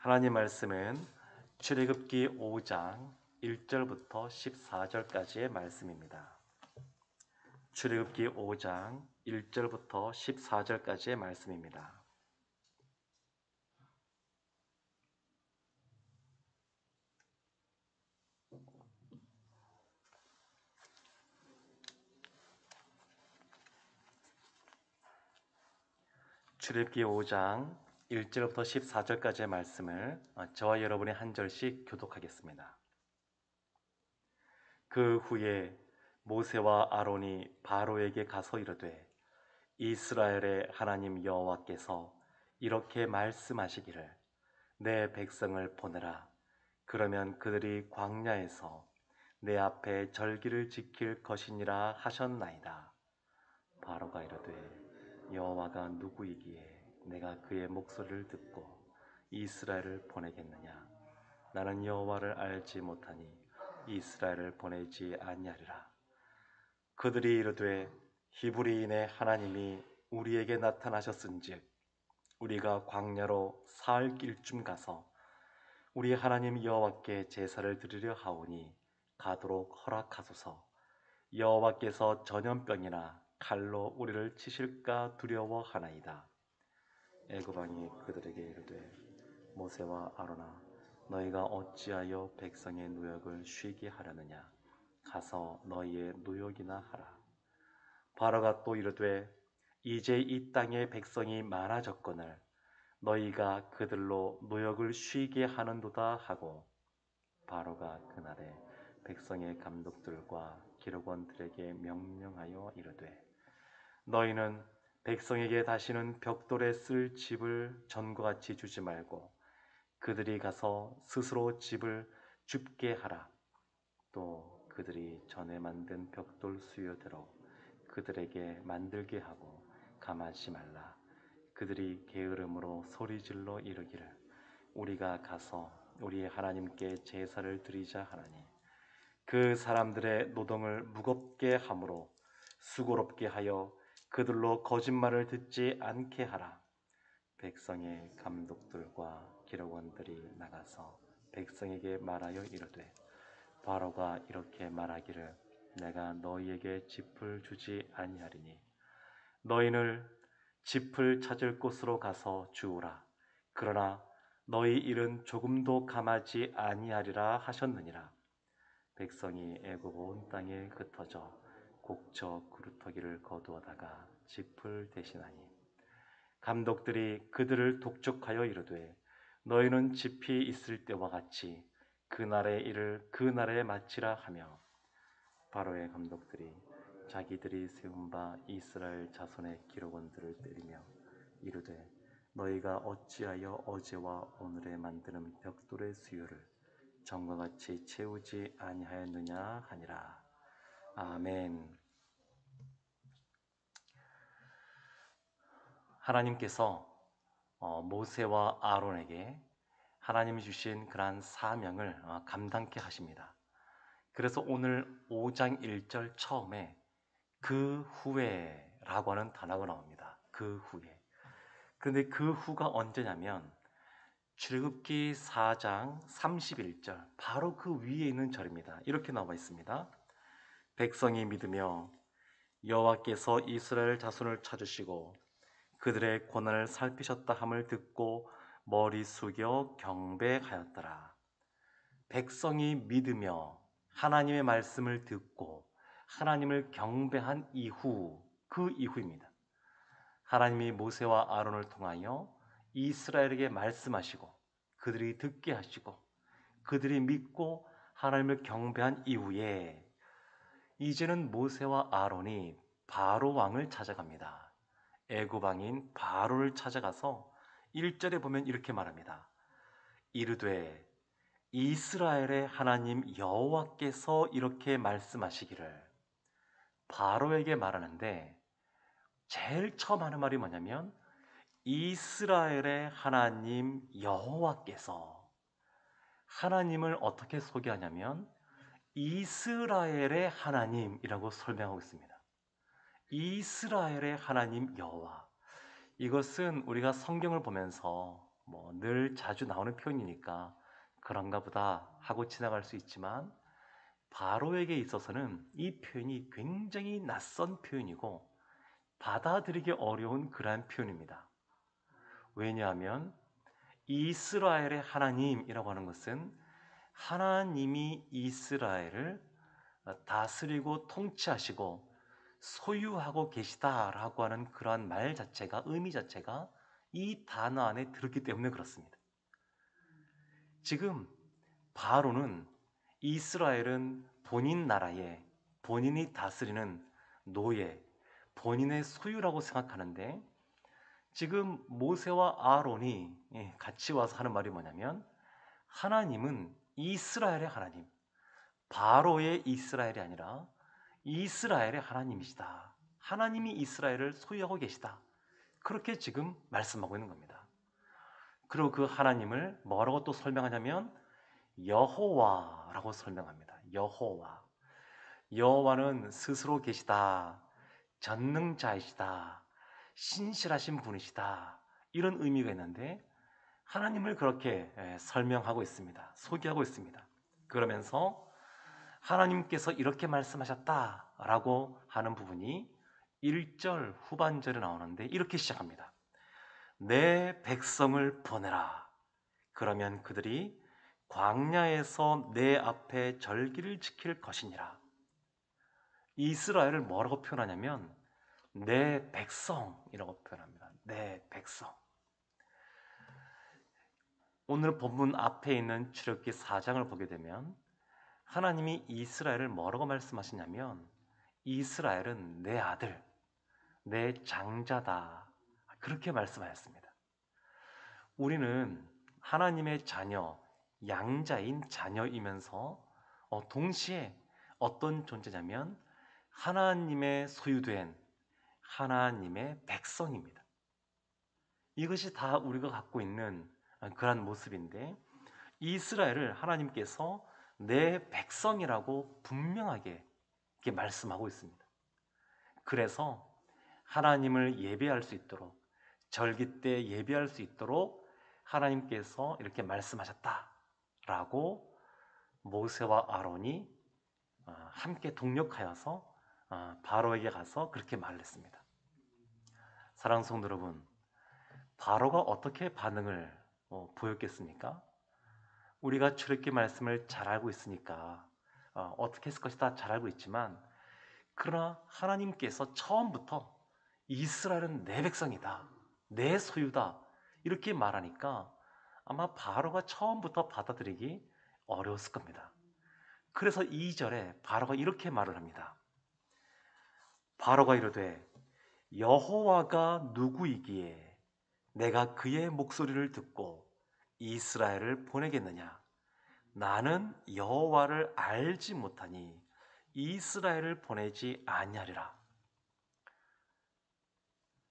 하나님 말씀은 출애굽기 5장 1절부터 14절까지의 말씀입니다. 출애굽기 5장 1절부터 14절까지의 말씀입니다. 출애굽기 5장 1절부터 14절까지의 말씀을 저와 여러분이 한 절씩 교독하겠습니다. 그 후에 모세와 아론이 바로에게 가서 이르되 이스라엘의 하나님 여호와께서 이렇게 말씀하시기를 내 백성을 보내라. 그러면 그들이 광야에서 내 앞에 절기를 지킬 것이니라 하셨나이다. 바로가 이르되 여호와가 누구이기에 내가 그의 목소리를 듣고 이스라엘을 보내겠느냐. 나는 여호와를 알지 못하니 이스라엘을 보내지 아니하리라. 그들이 이르되 히브리인의 하나님이 우리에게 나타나셨은즉 우리가 광야로 사흘 길쯤 가서 우리 하나님 여호와께 제사를 드리려 하오니 가도록 허락하소서. 여호와께서 전염병이나 칼로 우리를 치실까 두려워하나이다. 애굽왕이 그들에게 이르되 모세와 아론아 너희가 어찌하여 백성의 누역을 쉬게 하려느냐. 가서 너희의 누역이나 하라. 바로가 또 이르되 이제 이 땅에 백성이 많아졌거늘 너희가 그들로 노역을 쉬게 하는도다 하고 바로가 그날에 백성의 감독들과 기록원들에게 명령하여 이르되 너희는 백성에게 다시는 벽돌에 쓸 집을 전과 같이 주지 말고 그들이 가서 스스로 집을 줍게 하라. 또 그들이 전에 만든 벽돌 수요대로 그들에게 만들게 하고 감하지 말라. 그들이 게으름으로 소리질러 이르기를 우리가 가서 우리의 하나님께 제사를 드리자 하나니 그 사람들의 노동을 무겁게 함으로 수고롭게 하여 그들로 거짓말을 듣지 않게 하라. 백성의 감독들과 기록원들이 나가서 백성에게 말하여 이르되 바로가 이렇게 말하기를 내가 너희에게 짚을 주지 아니하리니 너희는 짚을 찾을 곳으로 가서 주우라. 그러나 너희 일은 조금도 감하지 아니하리라 하셨느니라. 백성이 애굽 온 땅에 흩어져 곡저 그루터기를 거두어다가 짚을 대신하니 감독들이 그들을 독촉하여 이르되 너희는 짚이 있을 때와 같이 그날의 일을 그날에 마치라 하며 바로의 감독들이 자기들이 세운 바 이스라엘 자손의 기록원들을 때리며 이르되 너희가 어찌하여 어제와 오늘에 만드는 벽돌의 수요를 전과 같이 채우지 아니하였느냐 하니라. 아멘. 하나님께서 모세와 아론에게 하나님이 주신 그러한 사명을 감당케 하십니다. 그래서 오늘 5장 1절 처음에 그 후에 라고 하는 단어가 나옵니다. 그 후에. 그런데 그 후가 언제냐면 출애굽기 4장 31절 바로 그 위에 있는 절입니다. 이렇게 나와 있습니다. 백성이 믿으며 여호와께서 이스라엘 자손을 찾으시고 그들의 고난을 살피셨다 함을 듣고 머리 숙여 경배하였더라. 백성이 믿으며 하나님의 말씀을 듣고 하나님을 경배한 이후, 그 이후입니다. 하나님이 모세와 아론을 통하여 이스라엘에게 말씀하시고 그들이 듣게 하시고 그들이 믿고 하나님을 경배한 이후에 이제는 모세와 아론이 바로 왕을 찾아갑니다. 애굽 왕인 바로를 찾아가서 1절에 보면 이렇게 말합니다. 이르되 이스라엘의 하나님 여호와께서 이렇게 말씀하시기를 바로에게 말하는데 제일 처음 하는 말이 뭐냐면 이스라엘의 하나님 여호와께서 하나님을 어떻게 소개하냐면 이스라엘의 하나님이라고 설명하고 있습니다. 이스라엘의 하나님 여호와. 이것은 우리가 성경을 보면서 뭐 늘 자주 나오는 표현이니까 그런가 보다 하고 지나갈 수 있지만 바로에게 있어서는 이 표현이 굉장히 낯선 표현이고 받아들이기 어려운 그러한 표현입니다. 왜냐하면 이스라엘의 하나님이라고 하는 것은 하나님이 이스라엘을 다스리고 통치하시고 소유하고 계시다라고 하는 그러한 말 자체가, 의미 자체가 이 단어 안에 들었기 때문에 그렇습니다. 지금 바로는 이스라엘은 본인 나라에 본인이 다스리는 노예, 본인의 소유라고 생각하는데 지금 모세와 아론이 같이 와서 하는 말이 뭐냐면 하나님은 이스라엘의 하나님, 바로의 이스라엘이 아니라 이스라엘의 하나님이시다. 하나님이 이스라엘을 소유하고 계시다. 그렇게 지금 말씀하고 있는 겁니다. 그리고 그 하나님을 뭐라고 또 설명하냐면 여호와라고 설명합니다. 여호와. 여호와는 스스로 계시다. 전능자이시다. 신실하신 분이시다. 이런 의미가 있는데 하나님을 그렇게 설명하고 있습니다. 소개하고 있습니다. 그러면서 하나님께서 이렇게 말씀하셨다라고 하는 부분이 1절 후반절에 나오는데 이렇게 시작합니다. 내 백성을 보내라. 그러면 그들이 광야에서 내 앞에 절기를 지킬 것이니라. 이스라엘을 뭐라고 표현하냐면 내 백성이라고 표현합니다. 내 백성. 오늘 본문 앞에 있는 출애굽기 4장을 보게 되면 하나님이 이스라엘을 뭐라고 말씀하시냐면 이스라엘은 내 아들, 내 장자다. 그렇게 말씀하셨습니다. 우리는 하나님의 자녀, 양자인 자녀이면서 동시에 어떤 존재냐면 하나님의 소유된 하나님의 백성입니다. 이것이 다 우리가 갖고 있는 그런 모습인데 이스라엘을 하나님께서 내 백성이라고 분명하게 이렇게 말씀하고 있습니다. 그래서 하나님을 예배할 수 있도록 절기 때 예배할 수 있도록 하나님께서 이렇게 말씀하셨다라고 모세와 아론이 함께 동력하여서 바로에게 가서 그렇게 말을 했습니다. 사랑하는 성도 여러분, 바로가 어떻게 반응을 보였겠습니까? 우리가 출애굽기 말씀을 잘 알고 있으니까 어떻게 했을 것이다 잘 알고 있지만 그러나 하나님께서 처음부터 이스라엘은 내 백성이다, 내 소유다 이렇게 말하니까 아마 바로가 처음부터 받아들이기 어려웠을 겁니다. 그래서 2절에 바로가 이렇게 말을 합니다. 바로가 이르되 여호와가 누구이기에 내가 그의 목소리를 듣고 이스라엘을 보내겠느냐? 나는 여호와를 알지 못하니 이스라엘을 보내지 아니하리라.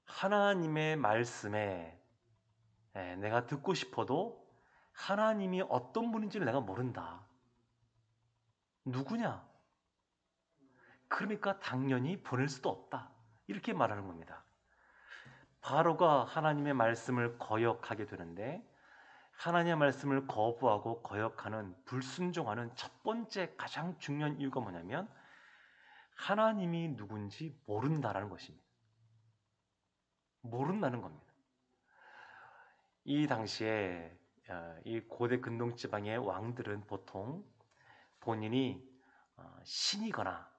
하나님의 말씀에 내가 듣고 싶어도 하나님이 어떤 분인지를 내가 모른다. 누구냐? 그러니까 당연히 보낼 수도 없다. 이렇게 말하는 겁니다. 바로가 하나님의 말씀을 거역하게 되는데 하나님의 말씀을 거부하고 거역하는 불순종하는 첫 번째 가장 중요한 이유가 뭐냐면 하나님이 누군지 모른다라는 것입니다. 모른다는 겁니다. 이 당시에 이 고대 근동 지방의 왕들은 보통 본인이 신이거나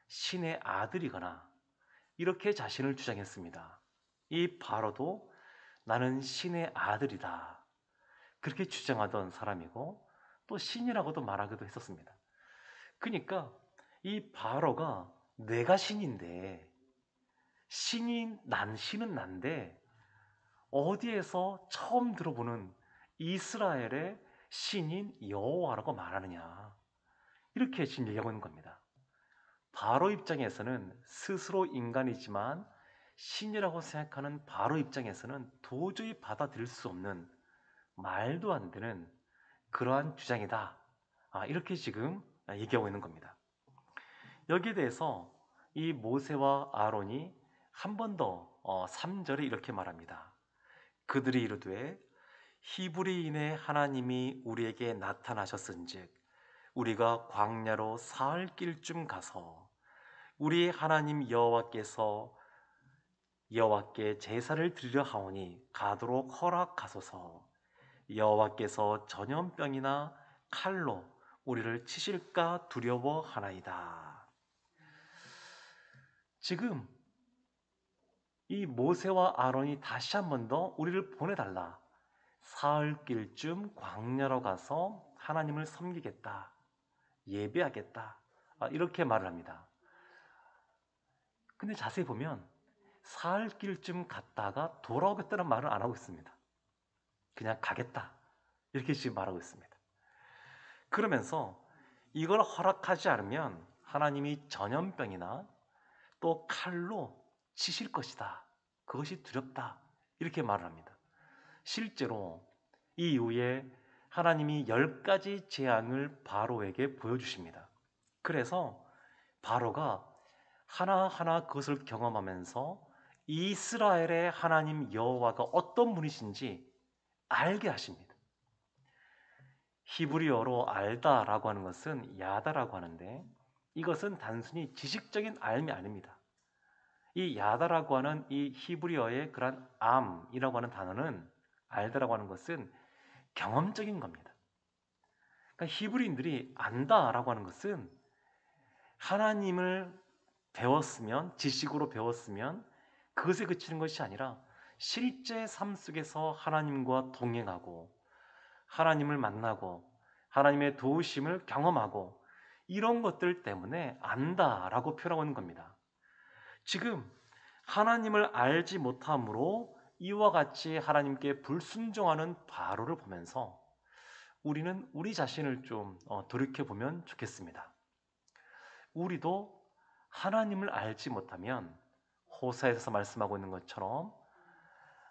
신의 아들이거나 이렇게 자신을 주장했습니다. 이 바로도 나는 신의 아들이다. 그렇게 주장하던 사람이고 또 신이라고도 말하기도 했었습니다. 그러니까 이 바로가 내가 신인데 신은 난데 어디에서 처음 들어보는 이스라엘의 신인 여호와라고 말하느냐 이렇게 지금 얘기하고 있는 겁니다. 바로 입장에서는 스스로 인간이지만 신이라고 생각하는 바로 입장에서는 도저히 받아들일 수 없는 말도 안 되는 그러한 주장이다. 이렇게 지금 얘기하고 있는 겁니다. 여기에 대해서 이 모세와 아론이 한 번 더 3절에 이렇게 말합니다. 그들이 이르되 히브리인의 하나님이 우리에게 나타나셨은즉 우리가 광야로 사흘 길쯤 가서 우리 하나님 여호와께 제사를 드리려 하오니 가도록 허락하소서. 여호와께서 전염병이나 칼로 우리를 치실까 두려워하나이다. 지금 이 모세와 아론이 다시 한 번 더 우리를 보내달라. 사흘 길쯤 광야로 가서 하나님을 섬기겠다. 예배하겠다. 이렇게 말을 합니다. 근데 자세히 보면 사흘 길쯤 갔다가 돌아오겠다는 말을 안 하고 있습니다. 그냥 가겠다. 이렇게 지금 말하고 있습니다. 그러면서 이걸 허락하지 않으면 하나님이 전염병이나 또 칼로 치실 것이다. 그것이 두렵다. 이렇게 말을 합니다. 실제로 이 이후에 하나님이 10가지 재앙을 바로에게 보여주십니다. 그래서 바로가 하나하나 그것을 경험하면서 이스라엘의 하나님 여호와가 어떤 분이신지 알게 하십니다. 히브리어로 알다라고 하는 것은 야다라고 하는데 이것은 단순히 지식적인 알미 아닙니다. 이 야다라고 하는 이 히브리어의 그런 암이라고 하는 단어는 알다라고 하는 것은 경험적인 겁니다. 그러니까 히브리인들이 안다라고 하는 것은 하나님을 배웠으면 지식으로 배웠으면 그것에 그치는 것이 아니라 실제 삶 속에서 하나님과 동행하고 하나님을 만나고 하나님의 도우심을 경험하고 이런 것들 때문에 안다라고 표현하고 있는 겁니다. 지금 하나님을 알지 못함으로 이와 같이 하나님께 불순종하는 바로를 보면서 우리는 우리 자신을 좀 돌이켜보면 좋겠습니다. 우리도 하나님을 알지 못하면 호사에서 말씀하고 있는 것처럼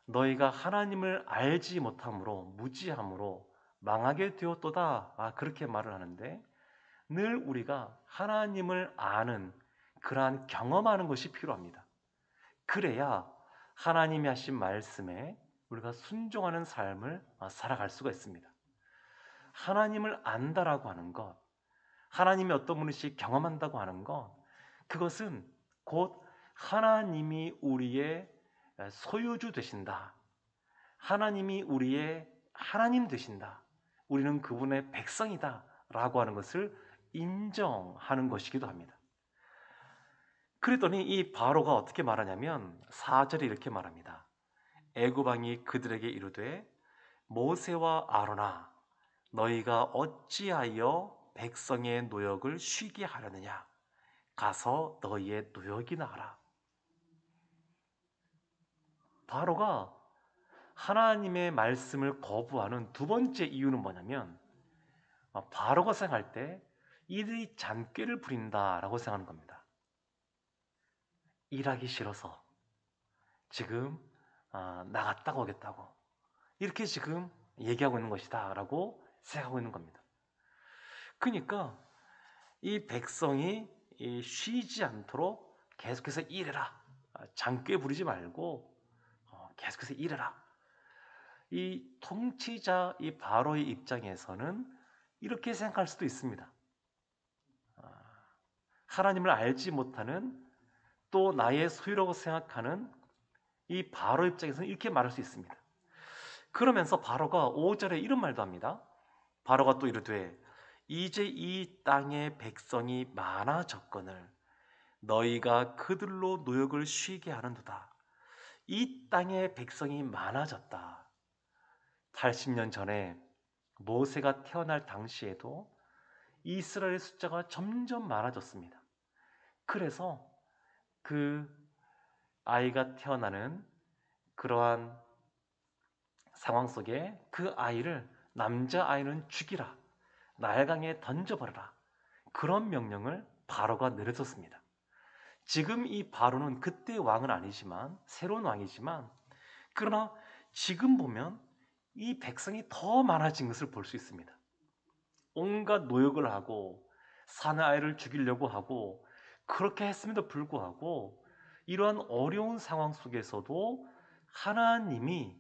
너희가 하나님을 알지 못함으로 무지함으로 망하게 되었도다. 그렇게 말을 하는데 늘 우리가 하나님을 아는 그러한 경험하는 것이 필요합니다. 그래야 하나님이 하신 말씀에 우리가 순종하는 삶을 살아갈 수가 있습니다. 하나님을 안다라고 하는 것, 하나님이 어떤 분이시 경험한다고 하는 것, 그것은 곧 하나님이 우리의 소유주 되신다. 하나님이 우리의 하나님 되신다. 우리는 그분의 백성이다. 라고 하는 것을 인정하는 것이기도 합니다. 그랬더니 이 바로가 어떻게 말하냐면 4절에 이렇게 말합니다. 애굽 왕이 그들에게 이르되 모세와 아론아 너희가 어찌하여 백성의 노역을 쉬게 하려느냐 가서 너희의 노역이나 하라. 바로가 하나님의 말씀을 거부하는 두 번째 이유는 뭐냐면 바로가 생각할 때 이들이 잔꾀를 부린다라고 생각하는 겁니다. 일하기 싫어서 지금 나갔다 오겠다고 이렇게 지금 얘기하고 있는 것이다 라고 생각하고 있는 겁니다. 그러니까 이 백성이 쉬지 않도록 계속해서 일해라. 장꾀 부리지 말고 계속해서 일해라. 이 통치자 이 바로의 입장에서는 이렇게 생각할 수도 있습니다. 하나님을 알지 못하는 또 나의 소유라고 생각하는 이 바로 입장에서는 이렇게 말할 수 있습니다. 그러면서 바로가 5절에 이런 말도 합니다. 바로가 또 이르되 이제 이 땅의 백성이 많아졌거늘 너희가 그들로 노역을 쉬게 하는도다. 이 땅의 백성이 많아졌다. 80년 전에 모세가 태어날 당시에도 이스라엘의 숫자가 점점 많아졌습니다. 그래서 그 아이가 태어나는 그러한 상황 속에 그 아이를 남자아이는 죽이라. 나일강에 던져버려라. 그런 명령을 바로가 내려줬습니다. 지금 이 바로는 그때 왕은 아니지만 새로운 왕이지만 그러나 지금 보면 이 백성이 더 많아진 것을 볼 수 있습니다. 온갖 노역을 하고 사내 아이를 죽이려고 하고 그렇게 했음에도 불구하고 이러한 어려운 상황 속에서도 하나님이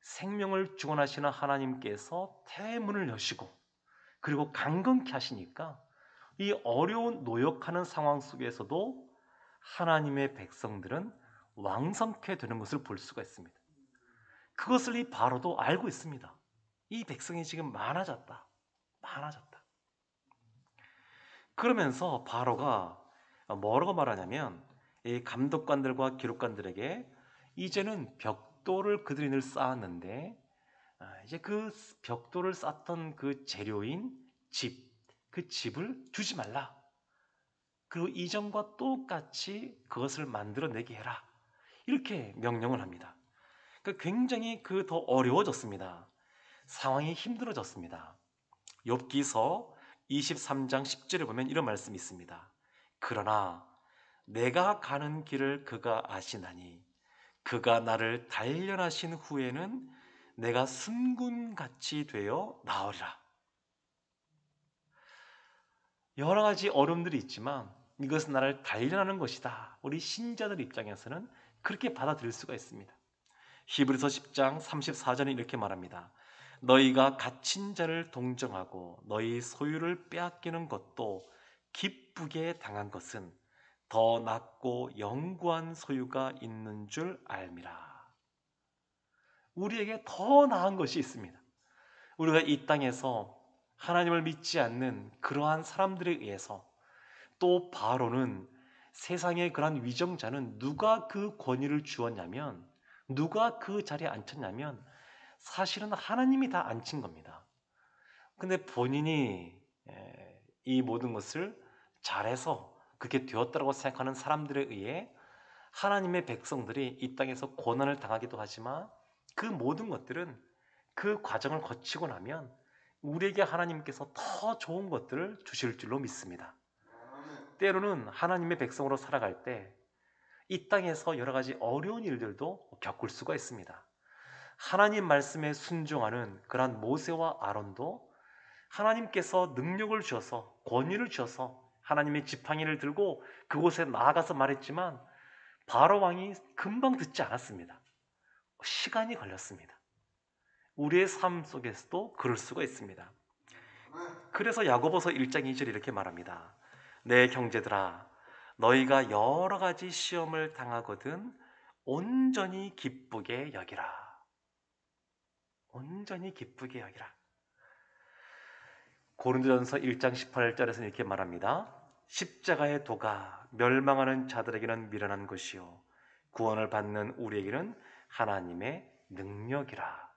생명을 주관하시는 하나님께서 대문을 여시고 그리고 강건케 하시니까 이 어려운 노역하는 상황 속에서도 하나님의 백성들은 왕성케 되는 것을 볼 수가 있습니다. 그것을 이 바로도 알고 있습니다. 이 백성이 지금 많아졌다. 많아졌다. 그러면서 바로가 뭐라고 말하냐면 이 감독관들과 기록관들에게 이제는 벽돌을 그들이 늘 쌓았는데 이제 그 벽돌을 쌓던 그 재료인 집, 그 집을 주지 말라. 그리고 이전과 똑같이 그것을 만들어내게 해라. 이렇게 명령을 합니다. 그러니까 굉장히 더 어려워졌습니다. 상황이 힘들어졌습니다. 욥기서 23장 10절에 보면 이런 말씀이 있습니다. 그러나 내가 가는 길을 그가 아시나니 그가 나를 단련하신 후에는 내가 순군같이 되어 나으리라. 여러 가지 어려움들이 있지만 이것은 나를 단련하는 것이다. 우리 신자들 입장에서는 그렇게 받아들일 수가 있습니다. 히브리서 10장 34절은 이렇게 말합니다. 너희가 갇힌 자를 동정하고 너희 소유를 빼앗기는 것도 기쁘게 당한 것은 더 낫고 영구한 소유가 있는 줄 알미라. 우리에게 더 나은 것이 있습니다. 우리가 이 땅에서 하나님을 믿지 않는 그러한 사람들에 의해서 또 바로는 세상의 그러한 위정자는 누가 그 권위를 주었냐면 누가 그 자리에 앉혔냐면 사실은 하나님이 다 앉힌 겁니다. 근데 본인이 이 모든 것을 잘해서 그렇게 되었다고 생각하는 사람들에 의해 하나님의 백성들이 이 땅에서 고난을 당하기도 하지만 그 모든 것들은 그 과정을 거치고 나면 우리에게 하나님께서 더 좋은 것들을 주실 줄로 믿습니다. 때로는 하나님의 백성으로 살아갈 때 이 땅에서 여러 가지 어려운 일들도 겪을 수가 있습니다. 하나님 말씀에 순종하는 그러한 모세와 아론도 하나님께서 능력을 주셔서 권위를 주셔서 하나님의 지팡이를 들고 그곳에 나아가서 말했지만 바로 왕이 금방 듣지 않았습니다. 시간이 걸렸습니다. 우리의 삶 속에서도 그럴 수가 있습니다. 그래서 야고보서 1장 2절 이렇게 말합니다. 내 형제들아 너희가 여러 가지 시험을 당하거든 온전히 기쁘게 여기라. 온전히 기쁘게 여기라. 고린도전서 1장 18절에서는 이렇게 말합니다. 십자가의 도가 멸망하는 자들에게는 미련한 것이요 구원을 받는 우리에게는 하나님의 능력이라.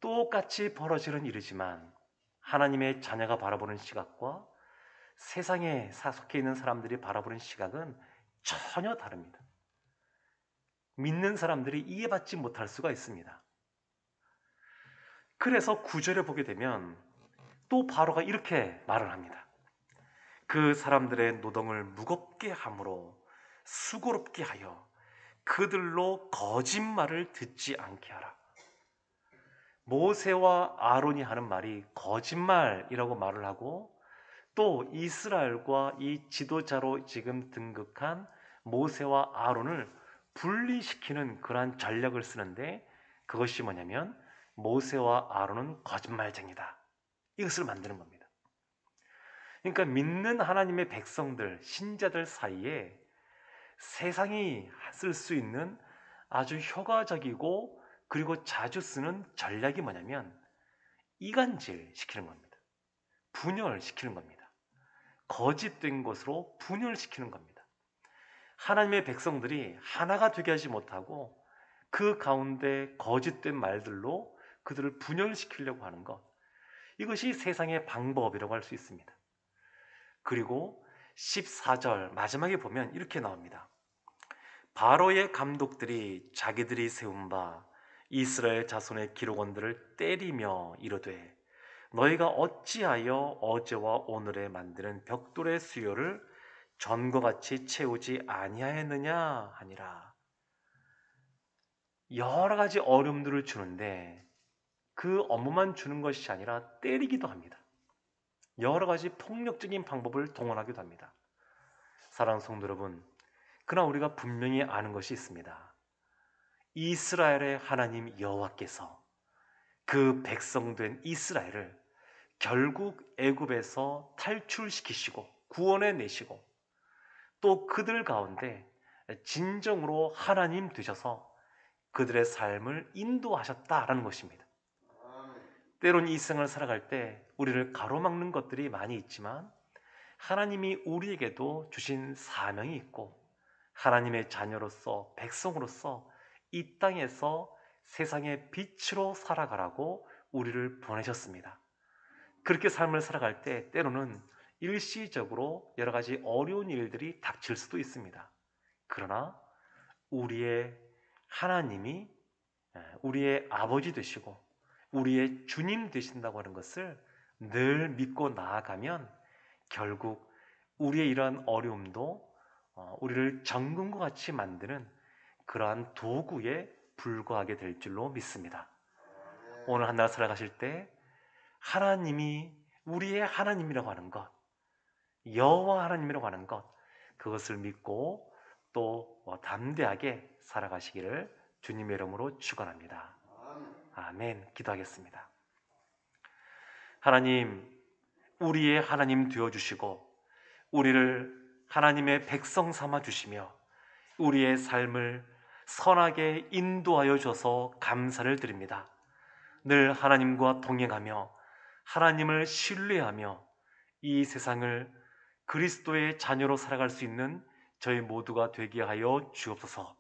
똑같이 벌어지는 일이지만 하나님의 자녀가 바라보는 시각과 세상에 속해 있는 사람들이 바라보는 시각은 전혀 다릅니다. 믿는 사람들이 이해받지 못할 수가 있습니다. 그래서 9절에 보게 되면 또 바로가 이렇게 말을 합니다. 그 사람들의 노동을 무겁게 함으로 수고롭게 하여 그들로 거짓말을 듣지 않게 하라. 모세와 아론이 하는 말이 거짓말이라고 말을 하고 또 이스라엘과 이 지도자로 지금 등극한 모세와 아론을 분리시키는 그러한 전략을 쓰는데 그것이 뭐냐면 모세와 아론은 거짓말쟁이다. 이것을 만드는 겁니다. 그러니까 믿는 하나님의 백성들, 신자들 사이에 세상이 쓸 수 있는 아주 효과적이고 그리고 자주 쓰는 전략이 뭐냐면 이간질 시키는 겁니다. 분열시키는 겁니다. 거짓된 것으로 분열시키는 겁니다. 하나님의 백성들이 하나가 되게 하지 못하고 그 가운데 거짓된 말들로 그들을 분열시키려고 하는 것. 이것이 세상의 방법이라고 할 수 있습니다. 그리고 14절 마지막에 보면 이렇게 나옵니다. 바로의 감독들이 자기들이 세운 바 이스라엘 자손의 기록원들을 때리며 이르되 너희가 어찌하여 어제와 오늘에 만드는 벽돌의 수요를 전과 같이 채우지 아니하였느냐 하니라. 여러 가지 어려움들을 주는데 그 업무만 주는 것이 아니라 때리기도 합니다. 여러 가지 폭력적인 방법을 동원하기도 합니다. 사랑하는 성도 여러분, 그러나 우리가 분명히 아는 것이 있습니다. 이스라엘의 하나님 여호와께서 그 백성된 이스라엘을 결국 애굽에서 탈출시키시고 구원해 내시고 또 그들 가운데 진정으로 하나님 되셔서 그들의 삶을 인도하셨다라는 것입니다. 때론 이 생을 살아갈 때 우리를 가로막는 것들이 많이 있지만 하나님이 우리에게도 주신 사명이 있고 하나님의 자녀로서 백성으로서 이 땅에서 세상의 빛으로 살아가라고 우리를 보내셨습니다. 그렇게 삶을 살아갈 때 때로는 일시적으로 여러 가지 어려운 일들이 닥칠 수도 있습니다. 그러나 우리의 하나님이 우리의 아버지 되시고 우리의 주님 되신다고 하는 것을 늘 믿고 나아가면 결국 우리의 이러한 어려움도 우리를 정금과 같이 만드는 그러한 도구에 불과하게 될 줄로 믿습니다. 오늘 한 날 살아가실 때 하나님이 우리의 하나님이라고 하는 것, 여호와 하나님이라고 하는 것, 그것을 믿고 또 담대하게 살아가시기를 주님의 이름으로 축원합니다. 아멘. 기도하겠습니다. 하나님, 우리의 하나님 되어 주시고 우리를 하나님의 백성 삼아 주시며 우리의 삶을 선하게 인도하여 줘서 감사를 드립니다. 늘 하나님과 동행하며 하나님을 신뢰하며 이 세상을 그리스도의 자녀로 살아갈 수 있는 저희 모두가 되게 하여 주옵소서.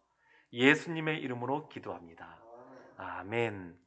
예수님의 이름으로 기도합니다. 아멘.